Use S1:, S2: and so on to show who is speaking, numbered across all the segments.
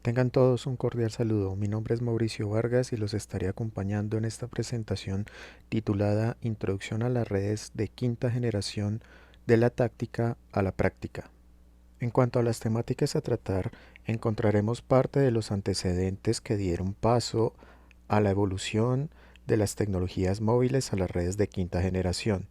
S1: Tengan todos un cordial saludo. Mi nombre es Mauricio Vargas y los estaré acompañando en esta presentación titulada Introducción a las redes de quinta generación de la táctica a la práctica. En cuanto a las temáticas a tratar, encontraremos parte de los antecedentes que dieron paso a la evolución de las tecnologías móviles a las redes de quinta generación.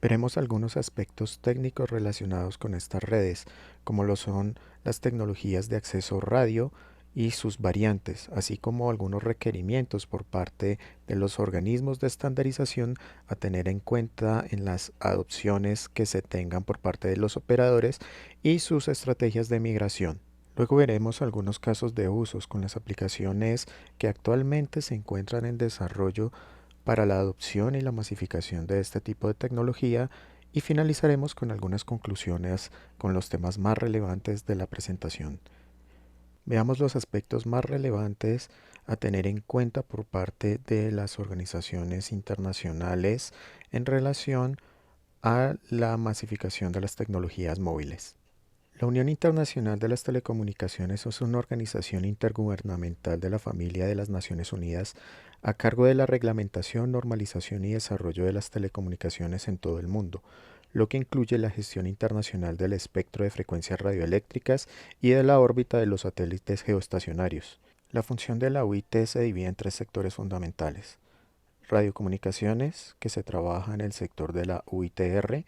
S1: Veremos algunos aspectos técnicos relacionados con estas redes, como lo son las tecnologías de acceso radio y sus variantes, así como algunos requerimientos por parte de los organismos de estandarización a tener en cuenta en las adopciones que se tengan por parte de los operadores y sus estrategias de migración. Luego veremos algunos casos de usos con las aplicaciones que actualmente se encuentran en desarrollo para la adopción y la masificación de este tipo de tecnología y finalizaremos con algunas conclusiones con los temas más relevantes de la presentación. Veamos los aspectos más relevantes a tener en cuenta por parte de las organizaciones internacionales en relación a la masificación de las tecnologías móviles. La Unión Internacional de las Telecomunicaciones es una organización intergubernamental de la familia de las Naciones Unidas a cargo de la reglamentación, normalización y desarrollo de las telecomunicaciones en todo el mundo, lo que incluye la gestión internacional del espectro de frecuencias radioeléctricas y de la órbita de los satélites geoestacionarios. La función de la UIT se divide en tres sectores fundamentales: radiocomunicaciones, que se trabaja en el sector de la UITR,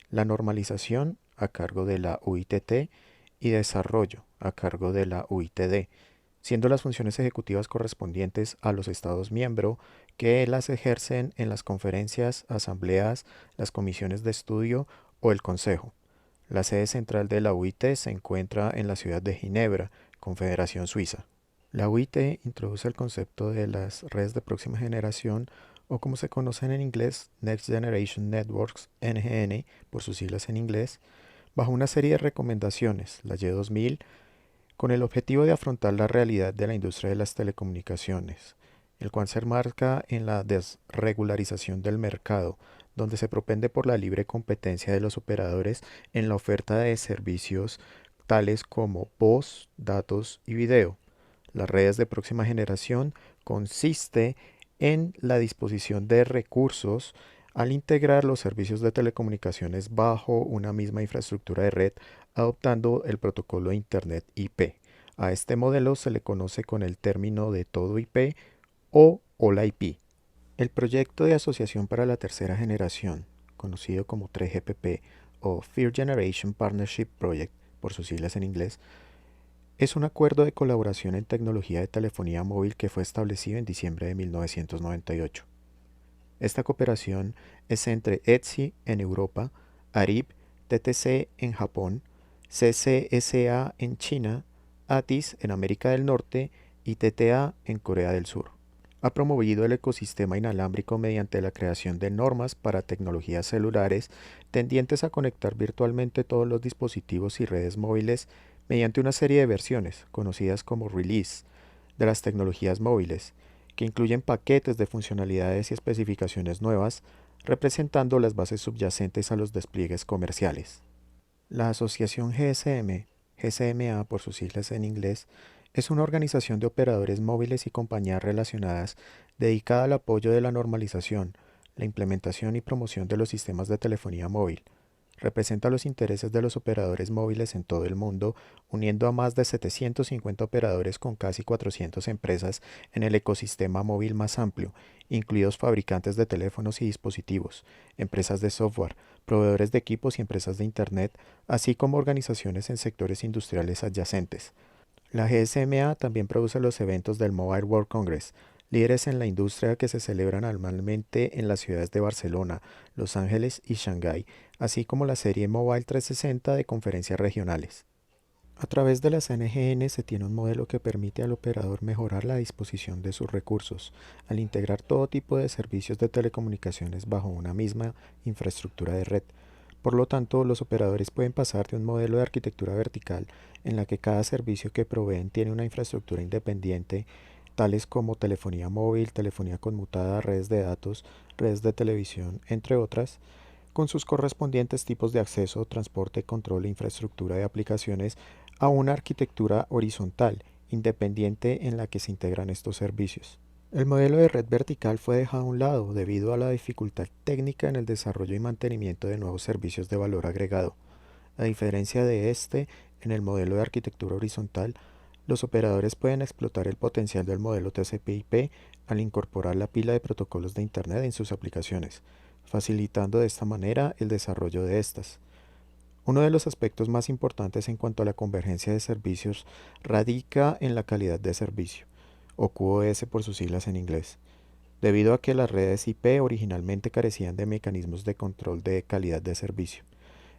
S1: la normalización a cargo de la UITT y desarrollo a cargo de la UITD, siendo las funciones ejecutivas correspondientes a los Estados miembros que las ejercen en las conferencias, asambleas, las comisiones de estudio o el Consejo. La sede central de la UIT se encuentra en la ciudad de Ginebra, Confederación Suiza. La UIT introduce el concepto de las redes de próxima generación, o como se conocen en inglés, Next Generation Networks, NGN, por sus siglas en inglés, bajo una serie de recomendaciones, la Y2000, con el objetivo de afrontar la realidad de la industria de las telecomunicaciones, el cual se enmarca en la desregularización del mercado, donde se propende por la libre competencia de los operadores en la oferta de servicios tales como voz, datos y video. Las redes de próxima generación consiste en la disposición de recursos al integrar los servicios de telecomunicaciones bajo una misma infraestructura de red, adoptando el protocolo de Internet IP. A este modelo se le conoce con el término de todo IP o All IP. El proyecto de asociación para la tercera generación, conocido como 3GPP o Third Generation Partnership Project, por sus siglas en inglés, es un acuerdo de colaboración en tecnología de telefonía móvil que fue establecido en diciembre de 1998. Esta cooperación es entre ETSI en Europa, ARIB, TTC en Japón, CCSA en China, ATIS en América del Norte y TTA en Corea del Sur. Ha promovido el ecosistema inalámbrico mediante la creación de normas para tecnologías celulares tendientes a conectar virtualmente todos los dispositivos y redes móviles mediante una serie de versiones, conocidas como release, de las tecnologías móviles, que incluyen paquetes de funcionalidades y especificaciones nuevas, representando las bases subyacentes a los despliegues comerciales. La asociación GSM, GSMA por sus siglas en inglés, es una organización de operadores móviles y compañías relacionadas dedicada al apoyo de la normalización, la implementación y promoción de los sistemas de telefonía móvil. Representa los intereses de los operadores móviles en todo el mundo, uniendo a más de 750 operadores con casi 400 empresas en el ecosistema móvil más amplio, incluidos fabricantes de teléfonos y dispositivos, empresas de software, proveedores de equipos y empresas de Internet, así como organizaciones en sectores industriales adyacentes. La GSMA también produce los eventos del Mobile World Congress, líderes en la industria que se celebran anualmente en las ciudades de Barcelona, Los Ángeles y Shanghái, así como la serie Mobile 360 de conferencias regionales. A través de las NGN se tiene un modelo que permite al operador mejorar la disposición de sus recursos, al integrar todo tipo de servicios de telecomunicaciones bajo una misma infraestructura de red. Por lo tanto, los operadores pueden pasar de un modelo de arquitectura vertical en la que cada servicio que proveen tiene una infraestructura independiente, tales como telefonía móvil, telefonía conmutada, redes de datos, redes de televisión, entre otras, con sus correspondientes tipos de acceso, transporte, control e infraestructura de aplicaciones, a una arquitectura horizontal, independiente en la que se integran estos servicios. El modelo de red vertical fue dejado a un lado debido a la dificultad técnica en el desarrollo y mantenimiento de nuevos servicios de valor agregado. A diferencia de este, en el modelo de arquitectura horizontal, los operadores pueden explotar el potencial del modelo TCP/IP al incorporar la pila de protocolos de Internet en sus aplicaciones, facilitando de esta manera el desarrollo de estas. Uno de los aspectos más importantes en cuanto a la convergencia de servicios radica en la calidad de servicio, o QoS por sus siglas en inglés, debido a que las redes IP originalmente carecían de mecanismos de control de calidad de servicio.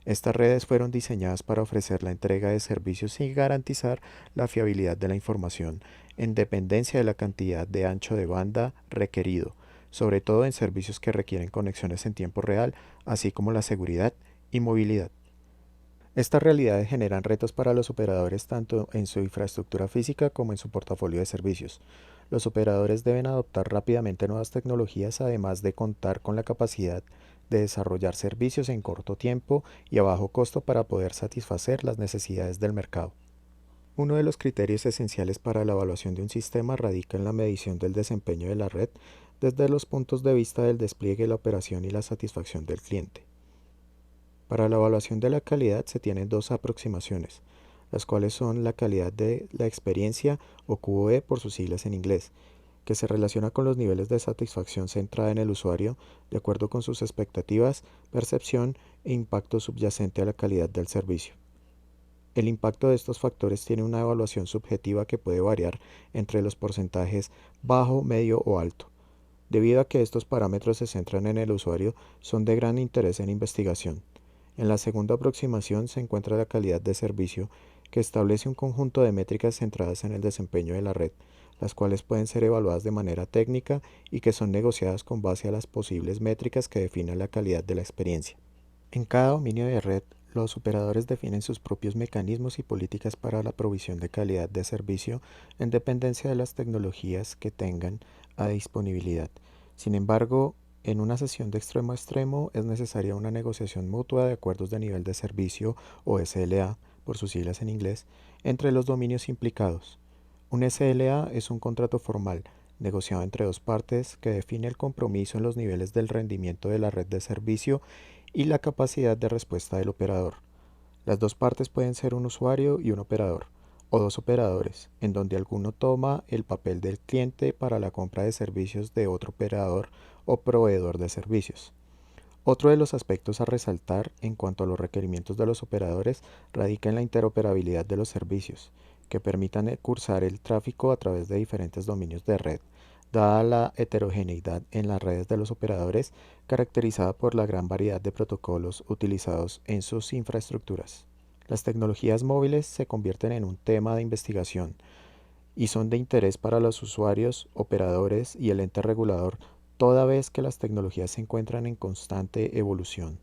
S1: Estas redes fueron diseñadas para ofrecer la entrega de servicios y garantizar la fiabilidad de la información en dependencia de la cantidad de ancho de banda requerido, sobre todo en servicios que requieren conexiones en tiempo real, así como la seguridad y movilidad. Estas realidades generan retos para los operadores tanto en su infraestructura física como en su portafolio de servicios. Los operadores deben adoptar rápidamente nuevas tecnologías, además de contar con la capacidad de desarrollar servicios en corto tiempo y a bajo costo para poder satisfacer las necesidades del mercado. Uno de los criterios esenciales para la evaluación de un sistema radica en la medición del desempeño de la red desde los puntos de vista del despliegue, la operación y la satisfacción del cliente. Para la evaluación de la calidad se tienen dos aproximaciones, las cuales son la calidad de la experiencia o QoE por sus siglas en inglés, que se relaciona con los niveles de satisfacción centrada en el usuario de acuerdo con sus expectativas, percepción e impacto subyacente a la calidad del servicio. El impacto de estos factores tiene una evaluación subjetiva que puede variar entre los porcentajes bajo, medio o alto. Debido a que estos parámetros se centran en el usuario, son de gran interés en investigación. En la segunda aproximación se encuentra la calidad de servicio, que establece un conjunto de métricas centradas en el desempeño de la red, las cuales pueden ser evaluadas de manera técnica y que son negociadas con base a las posibles métricas que definen la calidad de la experiencia. En cada dominio de red, los operadores definen sus propios mecanismos y políticas para la provisión de calidad de servicio en dependencia de las tecnologías que tengan a disponibilidad. Sin embargo, en una sesión de extremo a extremo es necesaria una negociación mutua de acuerdos de nivel de servicio o SLA, por sus siglas en inglés, entre los dominios implicados. Un SLA es un contrato formal, negociado entre dos partes, que define el compromiso en los niveles del rendimiento de la red de servicio y la capacidad de respuesta del operador. Las dos partes pueden ser un usuario y un operador, o dos operadores, en donde alguno toma el papel del cliente para la compra de servicios de otro operador o proveedor de servicios. Otro de los aspectos a resaltar en cuanto a los requerimientos de los operadores radica en la interoperabilidad de los servicios, que permitan cursar el tráfico a través de diferentes dominios de red, dada la heterogeneidad en las redes de los operadores, caracterizada por la gran variedad de protocolos utilizados en sus infraestructuras. Las tecnologías móviles se convierten en un tema de investigación y son de interés para los usuarios, operadores y el ente regulador, toda vez que las tecnologías se encuentran en constante evolución.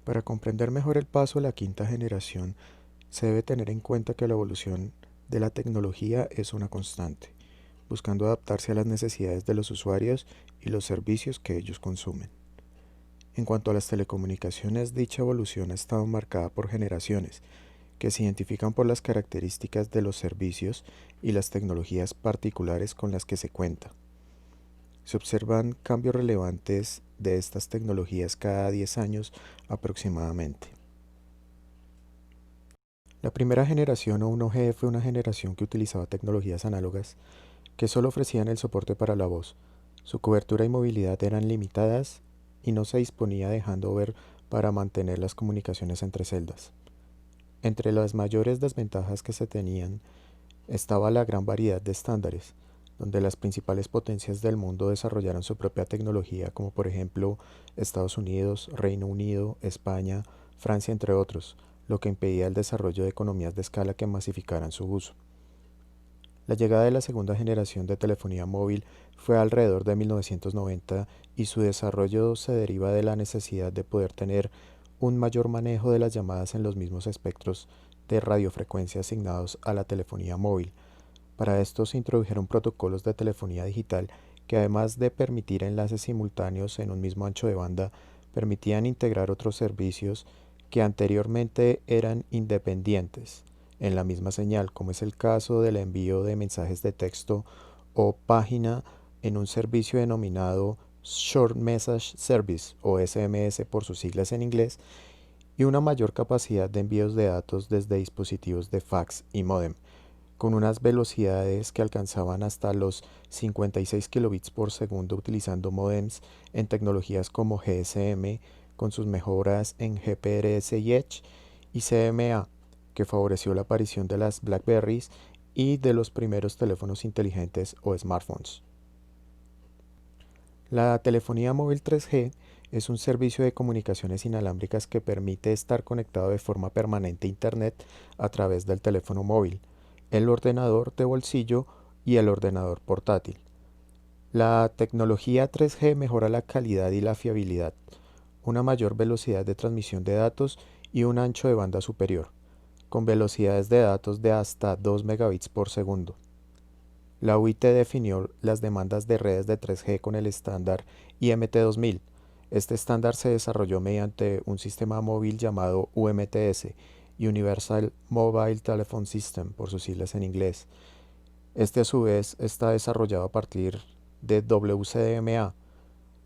S1: Para comprender mejor el paso a la quinta generación, se debe tener en cuenta que la evolución de la tecnología es una constante, buscando adaptarse a las necesidades de los usuarios y los servicios que ellos consumen. En cuanto a las telecomunicaciones, dicha evolución ha estado marcada por generaciones, que se identifican por las características de los servicios y las tecnologías particulares con las que se cuenta. Se observan cambios relevantes de estas tecnologías cada 10 años aproximadamente. La primera generación o 1G fue una generación que utilizaba tecnologías análogas que solo ofrecían el soporte para la voz. Su cobertura y movilidad eran limitadas y no se disponía dejando ver para mantener las comunicaciones entre celdas. Entre las mayores desventajas que se tenían estaba la gran variedad de estándares, donde las principales potencias del mundo desarrollaron su propia tecnología, como por ejemplo Estados Unidos, Reino Unido, España, Francia, entre otros, lo que impedía el desarrollo de economías de escala que masificaran su uso. La llegada de la segunda generación de telefonía móvil fue alrededor de 1990 y su desarrollo se deriva de la necesidad de poder tener un mayor manejo de las llamadas en los mismos espectros de radiofrecuencia asignados a la telefonía móvil. Para esto se introdujeron protocolos de telefonía digital que, además de permitir enlaces simultáneos en un mismo ancho de banda, permitían integrar otros servicios que anteriormente eran independientes, en la misma señal, como es el caso del envío de mensajes de texto o página en un servicio denominado Short Message Service o SMS por sus siglas en inglés, y una mayor capacidad de envíos de datos desde dispositivos de fax y módem, con unas velocidades que alcanzaban hasta los 56 kilobits por segundo utilizando modems en tecnologías como GSM, con sus mejoras en GPRS y Edge, y CMA, que favoreció la aparición de las BlackBerries y de los primeros teléfonos inteligentes o smartphones. La telefonía móvil 3G es un servicio de comunicaciones inalámbricas que permite estar conectado de forma permanente a Internet a través del teléfono móvil, el ordenador de bolsillo y el ordenador portátil. La tecnología 3G mejora la calidad y la fiabilidad, una mayor velocidad de transmisión de datos y un ancho de banda superior, con velocidades de datos de hasta 2 megabits por segundo. La UIT definió las demandas de redes de 3G con el estándar IMT2000. Este estándar se desarrolló mediante un sistema móvil llamado UMTS, Universal Mobile Telephone System, por sus siglas en inglés. Este a su vez está desarrollado a partir de WCDMA,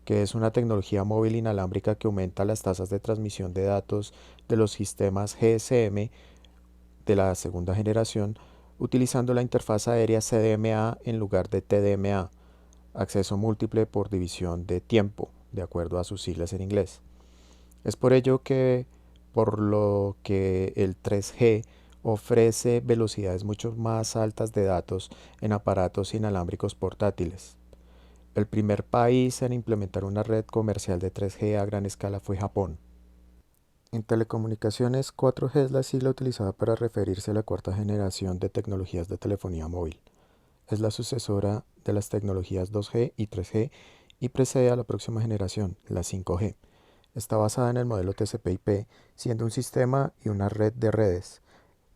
S1: que es una tecnología móvil inalámbrica que aumenta las tasas de transmisión de datos de los sistemas GSM de la segunda generación, utilizando la interfaz aérea CDMA en lugar de TDMA, acceso múltiple por división de tiempo, de acuerdo a sus siglas en inglés. Es por ello que, por lo que el 3G ofrece velocidades mucho más altas de datos en aparatos inalámbricos portátiles. El primer país en implementar una red comercial de 3G a gran escala fue Japón. En telecomunicaciones, 4G es la sigla utilizada para referirse a la cuarta generación de tecnologías de telefonía móvil. Es la sucesora de las tecnologías 2G y 3G y precede a la próxima generación, la 5G. Está basada en el modelo TCP/IP, siendo un sistema y una red de redes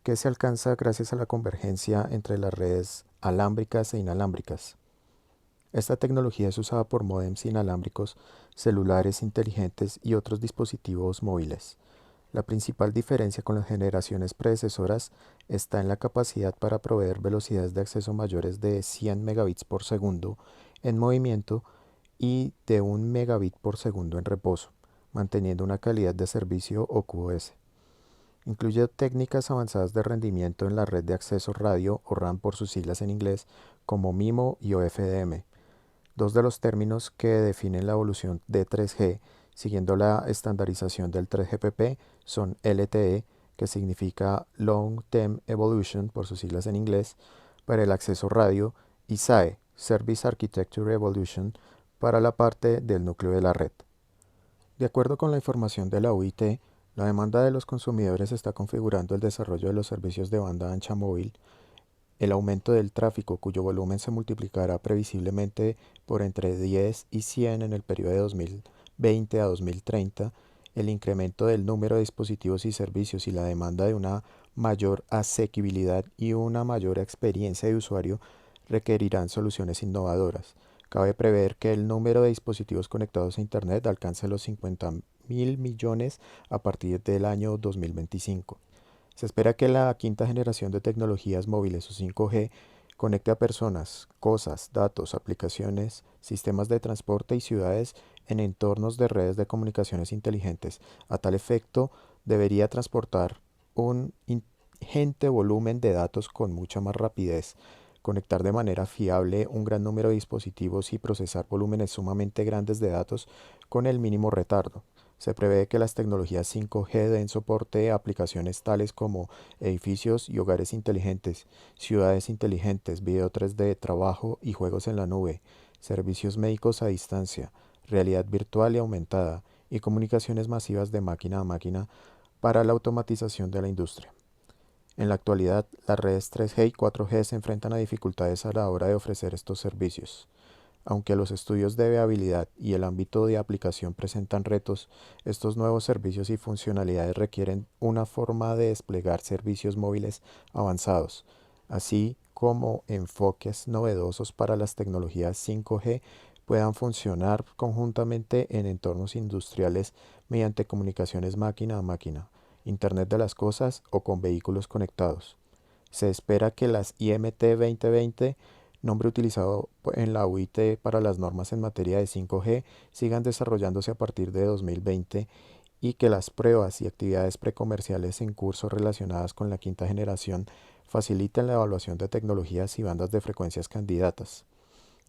S1: que se alcanza gracias a la convergencia entre las redes alámbricas e inalámbricas. Esta tecnología es usada por módems inalámbricos, celulares inteligentes y otros dispositivos móviles. La principal diferencia con las generaciones predecesoras está en la capacidad para proveer velocidades de acceso mayores de 100 megabits por segundo en movimiento y de 1 megabit por segundo en reposo, manteniendo una calidad de servicio o QoS. Incluye técnicas avanzadas de rendimiento en la red de acceso radio o RAM por sus siglas en inglés, como MIMO y OFDM, dos de los términos que definen la evolución de 3G, siguiendo la estandarización del 3GPP, son LTE, que significa Long Term Evolution por sus siglas en inglés, para el acceso radio, y SAE, Service Architecture Evolution, para la parte del núcleo de la red. De acuerdo con la información de la UIT, la demanda de los consumidores está configurando el desarrollo de los servicios de banda ancha móvil, el aumento del tráfico, cuyo volumen se multiplicará previsiblemente por entre 10 y 100 en el periodo de 2020 a 2030, el incremento del número de dispositivos y servicios y la demanda de una mayor asequibilidad y una mayor experiencia de usuario requerirán soluciones innovadoras. Cabe prever que el número de dispositivos conectados a Internet alcance los 50.000 millones a partir del año 2025. Se espera que la quinta generación de tecnologías móviles o 5G conecte a personas, cosas, datos, aplicaciones, sistemas de transporte y ciudades en entornos de redes de comunicaciones inteligentes. A tal efecto, debería transportar un ingente volumen de datos con mucha más rapidez, conectar de manera fiable un gran número de dispositivos y procesar volúmenes sumamente grandes de datos con el mínimo retardo. Se prevé que las tecnologías 5G den soporte a aplicaciones tales como edificios y hogares inteligentes, ciudades inteligentes, video 3D, trabajo y juegos en la nube, servicios médicos a distancia, realidad virtual y aumentada, y comunicaciones masivas de máquina a máquina para la automatización de la industria. En la actualidad, las redes 3G y 4G se enfrentan a dificultades a la hora de ofrecer estos servicios. Aunque los estudios de viabilidad y el ámbito de aplicación presentan retos, estos nuevos servicios y funcionalidades requieren una forma de desplegar servicios móviles avanzados, así como enfoques novedosos para las tecnologías 5G puedan funcionar conjuntamente en entornos industriales mediante comunicaciones máquina a máquina, Internet de las cosas o con vehículos conectados. Se espera que las IMT 2020, nombre utilizado en la UIT para las normas en materia de 5G, sigan desarrollándose a partir de 2020 y que las pruebas y actividades precomerciales en curso relacionadas con la quinta generación faciliten la evaluación de tecnologías y bandas de frecuencias candidatas.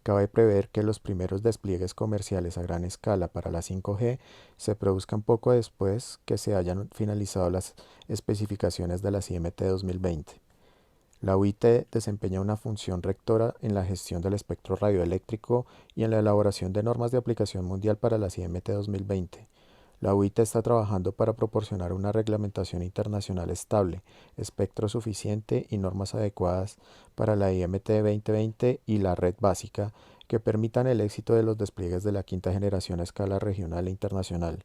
S1: Cabe prever que los primeros despliegues comerciales a gran escala para la 5G se produzcan poco después que se hayan finalizado las especificaciones de las IMT 2020. La UIT desempeña una función rectora en la gestión del espectro radioeléctrico y en la elaboración de normas de aplicación mundial para las IMT 2020. La UIT está trabajando para proporcionar una reglamentación internacional estable, espectro suficiente y normas adecuadas para la IMT 2020 y la red básica que permitan el éxito de los despliegues de la quinta generación a escala regional e internacional.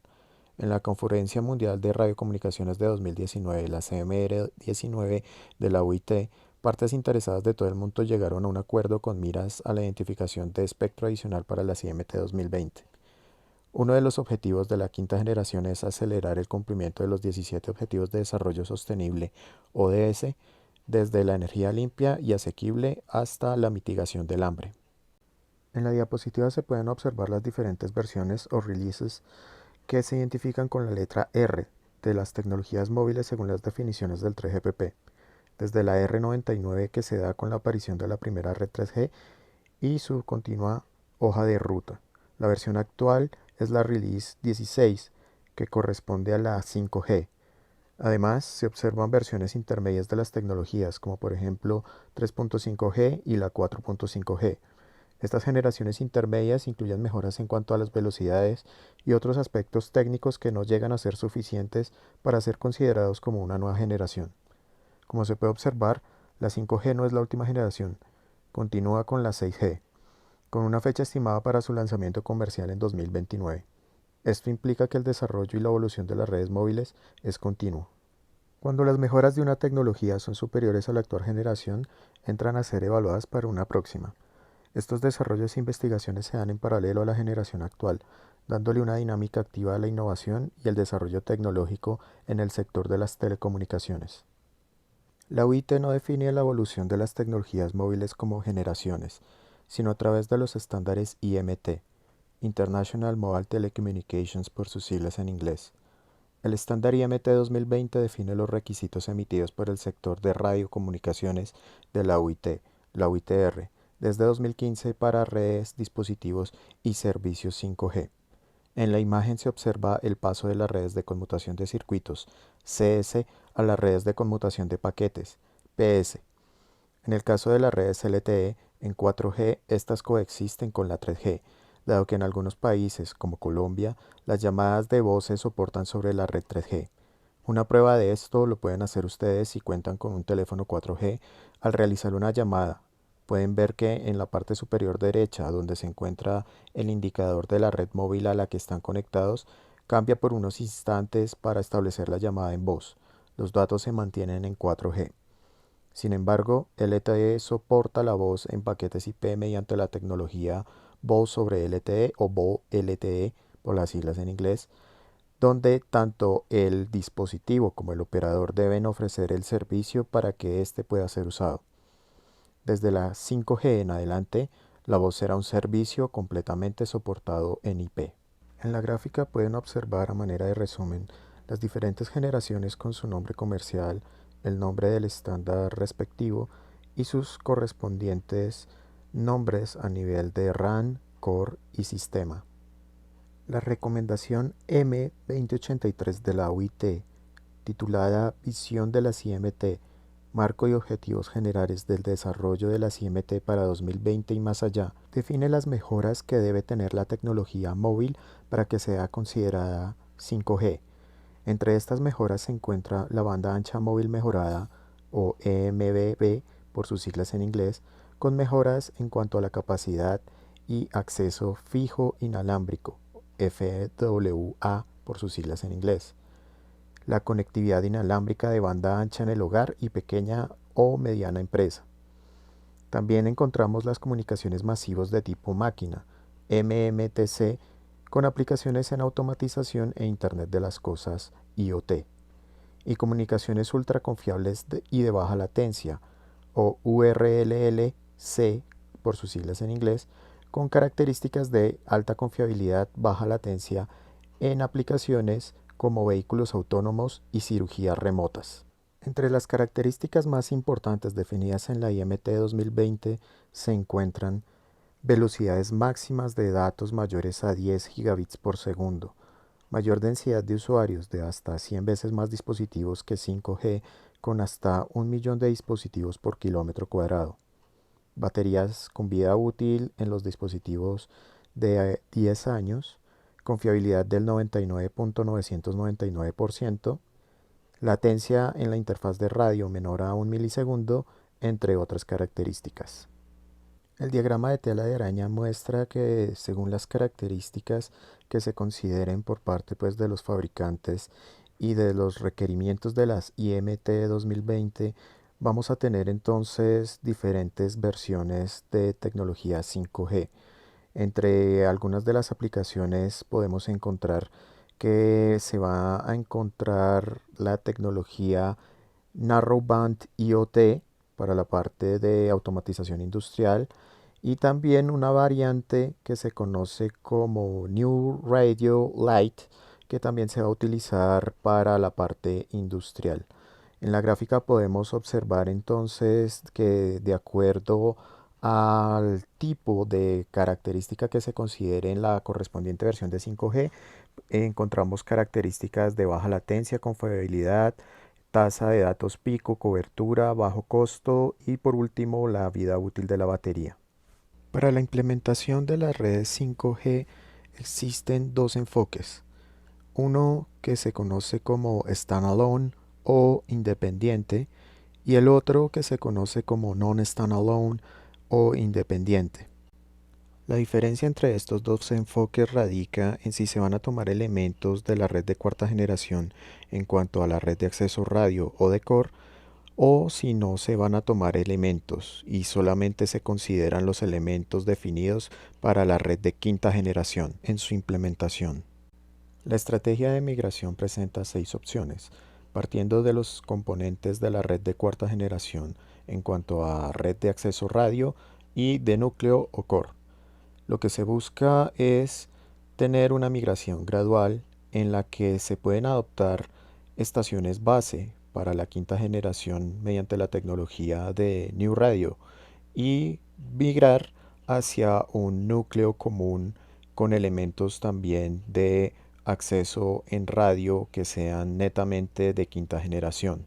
S1: En la Conferencia Mundial de Radiocomunicaciones de 2019, la CMR19 de la UIT, partes interesadas de todo el mundo llegaron a un acuerdo con miras a la identificación de espectro adicional para la IMT 2020. Uno de los objetivos de la quinta generación es acelerar el cumplimiento de los 17 Objetivos de Desarrollo Sostenible, ODS, desde la energía limpia y asequible hasta la mitigación del hambre. En la diapositiva se pueden observar las diferentes versiones o releases que se identifican con la letra R de las tecnologías móviles según las definiciones del 3GPP, desde la R99 que se da con la aparición de la primera red 3G y su continua hoja de ruta. La versión actual es la Release 16, que corresponde a la 5G. Además, se observan versiones intermedias de las tecnologías, como por ejemplo 3.5G y la 4.5G. Estas generaciones intermedias incluyen mejoras en cuanto a las velocidades y otros aspectos técnicos que no llegan a ser suficientes para ser considerados como una nueva generación. Como se puede observar, la 5G no es la última generación, continúa con la 6G, con una fecha estimada para su lanzamiento comercial en 2029. Esto implica que el desarrollo y la evolución de las redes móviles es continuo. Cuando las mejoras de una tecnología son superiores a la actual generación, entran a ser evaluadas para una próxima. Estos desarrollos e investigaciones se dan en paralelo a la generación actual, dándole una dinámica activa a la innovación y el desarrollo tecnológico en el sector de las telecomunicaciones. La UIT no define la evolución de las tecnologías móviles como generaciones, sino a través de los estándares IMT, International Mobile Telecommunications por sus siglas en inglés. El estándar IMT 2020 define los requisitos emitidos por el sector de radiocomunicaciones de la UIT, la UITR, desde 2015 para redes, dispositivos y servicios 5G. En la imagen se observa el paso de las redes de conmutación de circuitos, CS, a las redes de conmutación de paquetes, PS. En el caso de las redes LTE, en 4G, estas coexisten con la 3G, dado que en algunos países, como Colombia, las llamadas de voz se soportan sobre la red 3G. Una prueba de esto lo pueden hacer ustedes si cuentan con un teléfono 4G al realizar una llamada. Pueden ver que en la parte superior derecha, donde se encuentra el indicador de la red móvil a la que están conectados, cambia por unos instantes para establecer la llamada en voz. Los datos se mantienen en 4G. Sin embargo, LTE soporta la voz en paquetes IP mediante la tecnología Voz sobre LTE o VoLTE por las siglas en inglés, donde tanto el dispositivo como el operador deben ofrecer el servicio para que éste pueda ser usado. Desde la 5G en adelante, la voz será un servicio completamente soportado en IP. En la gráfica pueden observar a manera de resumen las diferentes generaciones con su nombre comercial, el nombre del estándar respectivo y sus correspondientes nombres a nivel de RAN, Core y sistema. La recomendación M2083 de la UIT, titulada Visión de las IMT, Marco y Objetivos Generales del Desarrollo de las IMT para 2020 y más allá, define las mejoras que debe tener la tecnología móvil para que sea considerada 5G. Entre estas mejoras se encuentra la banda ancha móvil mejorada, o EMBB por sus siglas en inglés, con mejoras en cuanto a la capacidad y acceso fijo inalámbrico, FWA por sus siglas en inglés. La conectividad inalámbrica de banda ancha en el hogar y pequeña o mediana empresa. También encontramos las comunicaciones masivos de tipo máquina, MMTC, con aplicaciones en automatización e Internet de las Cosas, IoT, y comunicaciones ultra confiables y de baja latencia, o URLLC por sus siglas en inglés, con características de alta confiabilidad, baja latencia en aplicaciones como vehículos autónomos y cirugías remotas. Entre las características más importantes definidas en la IMT 2020 se encuentran velocidades máximas de datos mayores a 10 gigabits por segundo, mayor densidad de usuarios de hasta 100 veces más dispositivos que 5G con hasta 1 millón de dispositivos por kilómetro cuadrado, baterías con vida útil en los dispositivos de 10 años, confiabilidad del 99.999%, latencia en la interfaz de radio menor a 1 milisegundo, entre otras características. El diagrama de tela de araña muestra que según las características que se consideren por parte pues, de los fabricantes y de los requerimientos de las IMT 2020, vamos a tener entonces diferentes versiones de tecnología 5G. Entre algunas de las aplicaciones podemos encontrar que se va a encontrar la tecnología Narrowband IoT para la parte de automatización industrial y también una variante que se conoce como New Radio Light que también se va a utilizar para la parte industrial. En la gráfica podemos observar entonces que de acuerdo al tipo de característica que se considere en la correspondiente versión de 5G, encontramos características de baja latencia, confiabilidad, tasa de datos pico, cobertura, bajo costo y por último la vida útil de la batería. Para la implementación de las redes 5G existen dos enfoques. Uno que se conoce como standalone o independiente y el otro que se conoce como non-standalone o independiente. La diferencia entre estos dos enfoques radica en si se van a tomar elementos de la red de cuarta generación en cuanto a la red de acceso radio o de core, o si no se van a tomar elementos y solamente se consideran los elementos definidos para la red de quinta generación en su implementación. La estrategia de migración presenta 6 opciones, partiendo de los componentes de la red de cuarta generación en cuanto a red de acceso radio y de núcleo o core. Lo que se busca es tener una migración gradual en la que se pueden adoptar estaciones base para la quinta generación mediante la tecnología de New Radio y migrar hacia un núcleo común con elementos también de acceso en radio que sean netamente de quinta generación.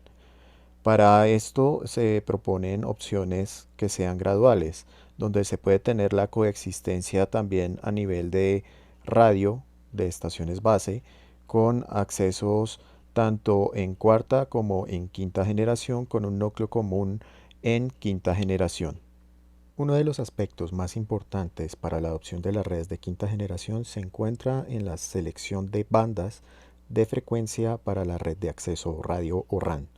S1: Para esto se proponen opciones que sean graduales, donde se puede tener la coexistencia también a nivel de radio de estaciones base con accesos tanto en cuarta como en quinta generación con un núcleo común en quinta generación. Uno de los aspectos más importantes para la adopción de las redes de quinta generación se encuentra en la selección de bandas de frecuencia para la red de acceso radio o RAN.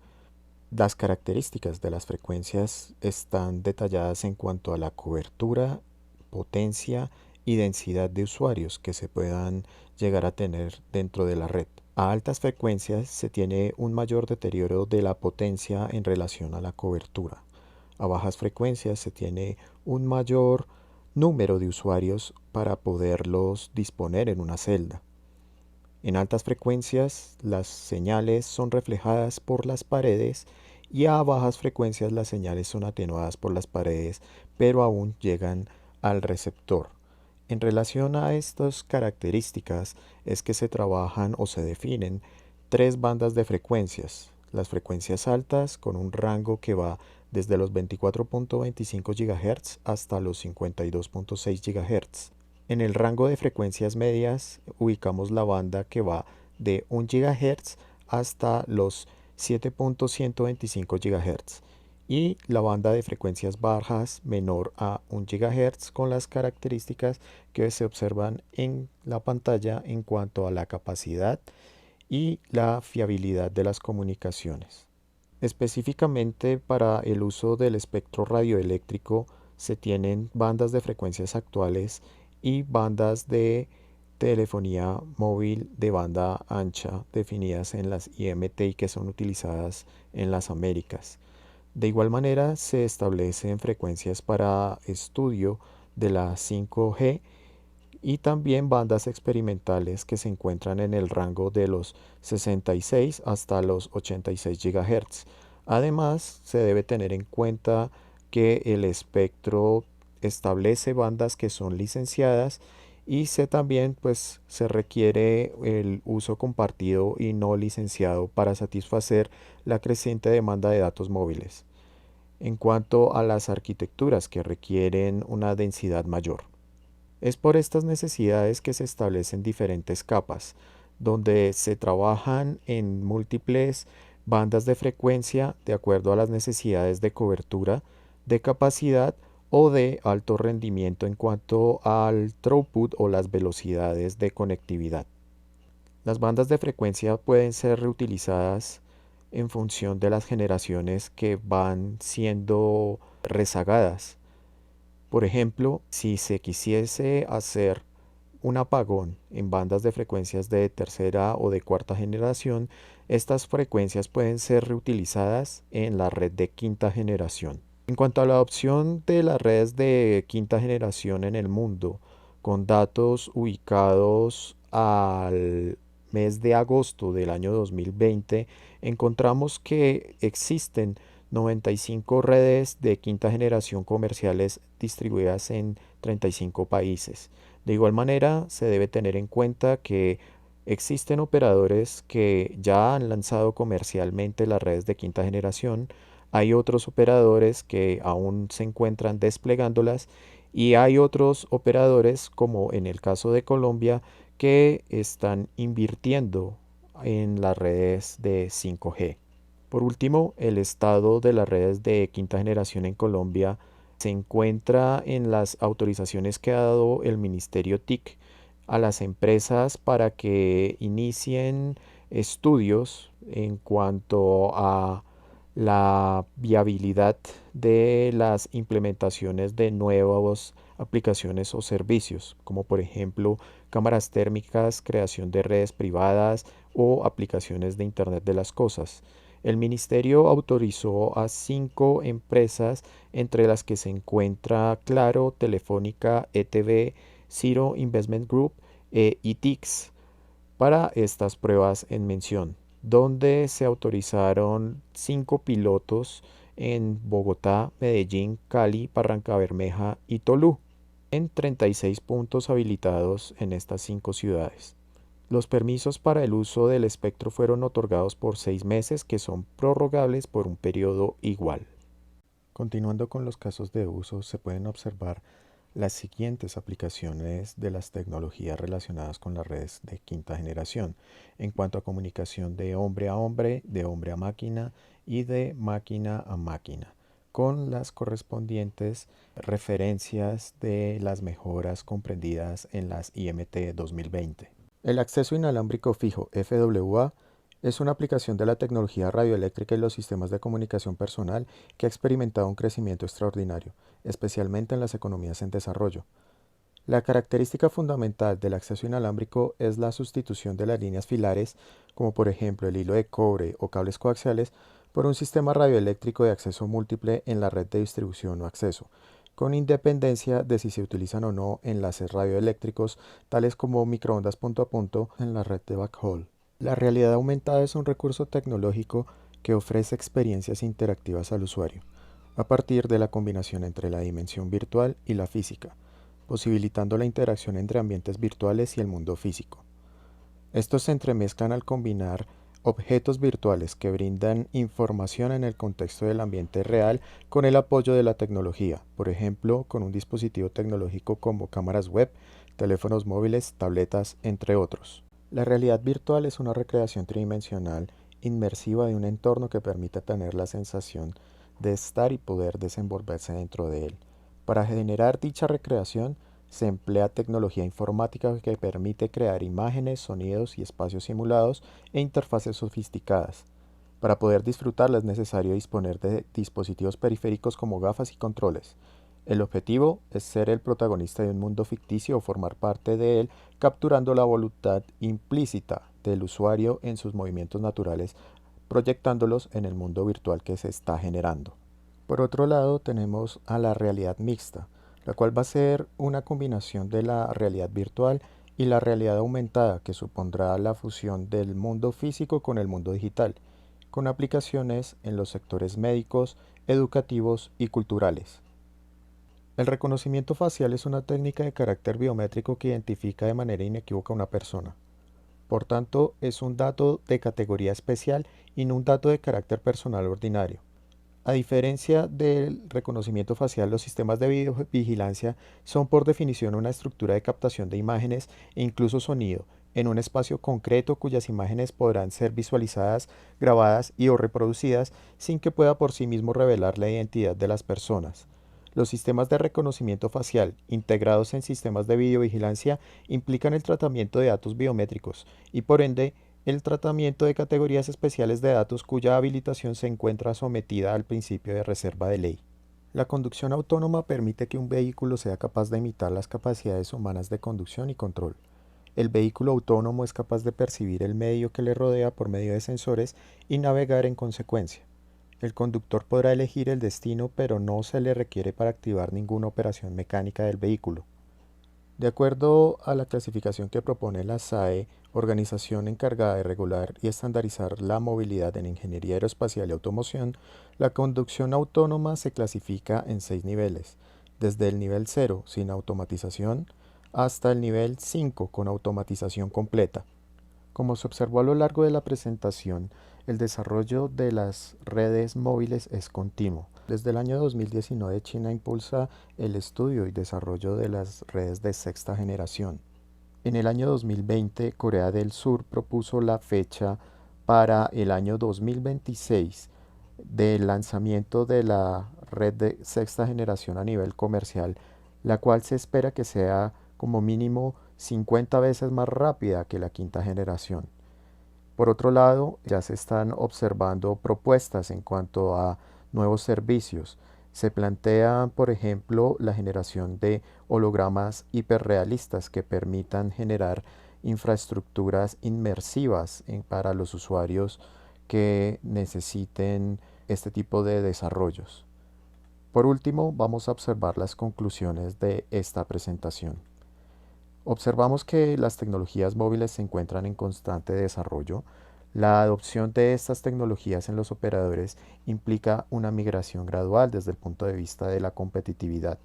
S1: Las características de las frecuencias están detalladas en cuanto a la cobertura, potencia y densidad de usuarios que se puedan llegar a tener dentro de la red. A altas frecuencias se tiene un mayor deterioro de la potencia en relación a la cobertura. A bajas frecuencias se tiene un mayor número de usuarios para poderlos disponer en una celda. En altas frecuencias las señales son reflejadas por las paredes y a bajas frecuencias las señales son atenuadas por las paredes, pero aún llegan al receptor. En relación a estas características es que se trabajan o se definen 3 bandas de frecuencias. Las frecuencias altas con un rango que va desde los 24.25 GHz hasta los 52.6 GHz. En el rango de frecuencias medias ubicamos la banda que va de 1 GHz hasta los 7.125 GHz y la banda de frecuencias bajas menor a 1 GHz con las características que se observan en la pantalla en cuanto a la capacidad y la fiabilidad de las comunicaciones. Específicamente para el uso del espectro radioeléctrico se tienen bandas de frecuencias actuales y bandas de telefonía móvil de banda ancha definidas en las IMT y que son utilizadas en las Américas. De igual manera, se establecen frecuencias para estudio de la 5G y también bandas experimentales que se encuentran en el rango de los 66 hasta los 86 GHz. Además, se debe tener en cuenta que el espectro establece bandas que son licenciadas y también pues se requiere el uso compartido y no licenciado para satisfacer la creciente demanda de datos móviles. En cuanto a las arquitecturas que requieren una densidad mayor. Es por estas necesidades que se establecen diferentes capas, donde se trabajan en múltiples bandas de frecuencia de acuerdo a las necesidades de cobertura, de capacidad o de alto rendimiento en cuanto al throughput o las velocidades de conectividad. Las bandas de frecuencia pueden ser reutilizadas en función de las generaciones que van siendo rezagadas. Por ejemplo, si se quisiese hacer un apagón en bandas de frecuencias de tercera o de cuarta generación, estas frecuencias pueden ser reutilizadas en la red de quinta generación. En cuanto a la adopción de las redes de quinta generación en el mundo, con datos ubicados al mes de agosto del año 2020, encontramos que existen 95 redes de quinta generación comerciales distribuidas en 35 países. De igual manera, se debe tener en cuenta que existen operadores que ya han lanzado comercialmente las redes de quinta generación, hay otros operadores que aún se encuentran desplegándolas y hay otros operadores, como en el caso de Colombia, que están invirtiendo en las redes de 5G. Por último, el estado de las redes de quinta generación en Colombia se encuentra en las autorizaciones que ha dado el Ministerio TIC a las empresas para que inicien estudios en cuanto a la viabilidad de las implementaciones de nuevas aplicaciones o servicios, como por ejemplo cámaras térmicas, creación de redes privadas o aplicaciones de Internet de las Cosas. El ministerio autorizó a 5 empresas, entre las que se encuentra Claro, Telefónica, ETV, Zero Investment Group y TICS, para estas pruebas en mención, donde se autorizaron 5 pilotos en Bogotá, Medellín, Cali, Barrancabermeja y Tolú, en 36 puntos habilitados en estas 5 ciudades. Los permisos para el uso del espectro fueron otorgados por 6 meses, que son prorrogables por un periodo igual. Continuando con los casos de uso, se pueden observar las siguientes aplicaciones de las tecnologías relacionadas con las redes de quinta generación, en cuanto a comunicación de hombre a máquina y de máquina a máquina, con las correspondientes referencias de las mejoras comprendidas en las IMT 2020. El acceso inalámbrico fijo FWA es una aplicación de la tecnología radioeléctrica y los sistemas de comunicación personal que ha experimentado un crecimiento extraordinario, especialmente en las economías en desarrollo. La característica fundamental del acceso inalámbrico es la sustitución de las líneas filares, como por ejemplo el hilo de cobre o cables coaxiales, por un sistema radioeléctrico de acceso múltiple en la red de distribución o acceso, con independencia de si se utilizan o no enlaces radioeléctricos, tales como microondas punto a punto en la red de backhaul. La realidad aumentada es un recurso tecnológico que ofrece experiencias interactivas al usuario, a partir de la combinación entre la dimensión virtual y la física, posibilitando la interacción entre ambientes virtuales y el mundo físico. Estos se entremezclan al combinar objetos virtuales que brindan información en el contexto del ambiente real con el apoyo de la tecnología, por ejemplo, con un dispositivo tecnológico como cámaras web, teléfonos móviles, tabletas, entre otros. La realidad virtual es una recreación tridimensional inmersiva de un entorno que permite tener la sensación de estar y poder desenvolverse dentro de él. Para generar dicha recreación, se emplea tecnología informática que permite crear imágenes, sonidos y espacios simulados e interfaces sofisticadas. Para poder disfrutarla es necesario disponer de dispositivos periféricos como gafas y controles. El objetivo es ser el protagonista de un mundo ficticio o formar parte de él, capturando la voluntad implícita del usuario en sus movimientos naturales, proyectándolos en el mundo virtual que se está generando. Por otro lado, tenemos a la realidad mixta, la cual va a ser una combinación de la realidad virtual y la realidad aumentada, que supondrá la fusión del mundo físico con el mundo digital, con aplicaciones en los sectores médicos, educativos y culturales. El reconocimiento facial es una técnica de carácter biométrico que identifica de manera inequívoca a una persona. Por tanto, es un dato de categoría especial y no un dato de carácter personal ordinario. A diferencia del reconocimiento facial, los sistemas de videovigilancia son por definición una estructura de captación de imágenes e incluso sonido en un espacio concreto cuyas imágenes podrán ser visualizadas, grabadas y o reproducidas sin que pueda por sí mismo revelar la identidad de las personas. Los sistemas de reconocimiento facial integrados en sistemas de videovigilancia implican el tratamiento de datos biométricos y por ende el tratamiento de categorías especiales de datos cuya habilitación se encuentra sometida al principio de reserva de ley. La conducción autónoma permite que un vehículo sea capaz de imitar las capacidades humanas de conducción y control. El vehículo autónomo es capaz de percibir el medio que le rodea por medio de sensores y navegar en consecuencia. El conductor podrá elegir el destino, pero no se le requiere para activar ninguna operación mecánica del vehículo. De acuerdo a la clasificación que propone la SAE, organización encargada de regular y estandarizar la movilidad en ingeniería aeroespacial y automoción, la conducción autónoma se clasifica en 6 niveles, desde el nivel 0 sin automatización hasta el nivel 5 con automatización completa. Como se observó a lo largo de la presentación, el desarrollo de las redes móviles es continuo. Desde el año 2019, China impulsa el estudio y desarrollo de las redes de sexta generación. En el año 2020, Corea del Sur propuso la fecha para el año 2026 del lanzamiento de la red de sexta generación a nivel comercial, la cual se espera que sea como mínimo 50 veces más rápida que la quinta generación. Por otro lado, ya se están observando propuestas en cuanto a nuevos servicios. Se plantea, por ejemplo, la generación de hologramas hiperrealistas que permitan generar infraestructuras inmersivas para los usuarios que necesiten este tipo de desarrollos. Por último, vamos a observar las conclusiones de esta presentación. Observamos que las tecnologías móviles se encuentran en constante desarrollo. La adopción de estas tecnologías en los operadores implica una migración gradual desde el punto de vista de la competitividad.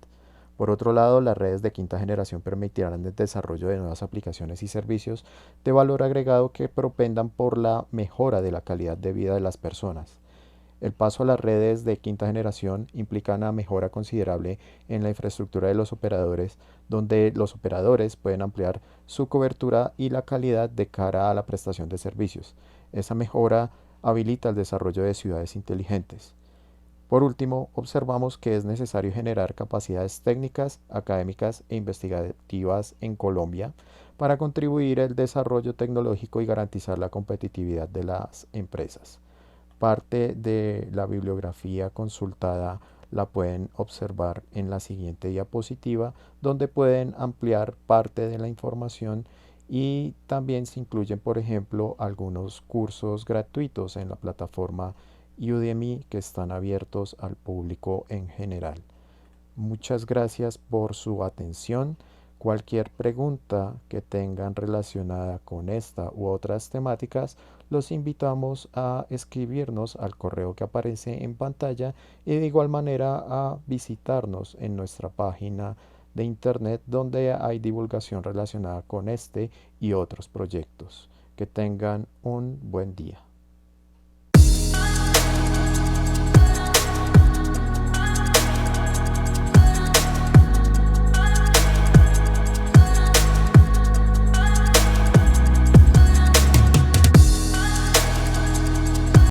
S1: Por otro lado, las redes de quinta generación permitirán el desarrollo de nuevas aplicaciones y servicios de valor agregado que propendan por la mejora de la calidad de vida de las personas. El paso a las redes de quinta generación implica una mejora considerable en la infraestructura de los operadores, donde los operadores pueden ampliar su cobertura y la calidad de cara a la prestación de servicios. Esa mejora habilita el desarrollo de ciudades inteligentes. Por último, observamos que es necesario generar capacidades técnicas, académicas e investigativas en Colombia para contribuir al desarrollo tecnológico y garantizar la competitividad de las empresas. Parte de la bibliografía consultada la pueden observar en la siguiente diapositiva, donde pueden ampliar parte de la información y también se incluyen, por ejemplo, algunos cursos gratuitos en la plataforma Udemy que están abiertos al público en general. Muchas gracias por su atención. Cualquier pregunta que tengan relacionada con esta u otras temáticas, los invitamos a escribirnos al correo que aparece en pantalla y de igual manera a visitarnos en nuestra página de internet donde hay divulgación relacionada con este y otros proyectos. Que tengan un buen día.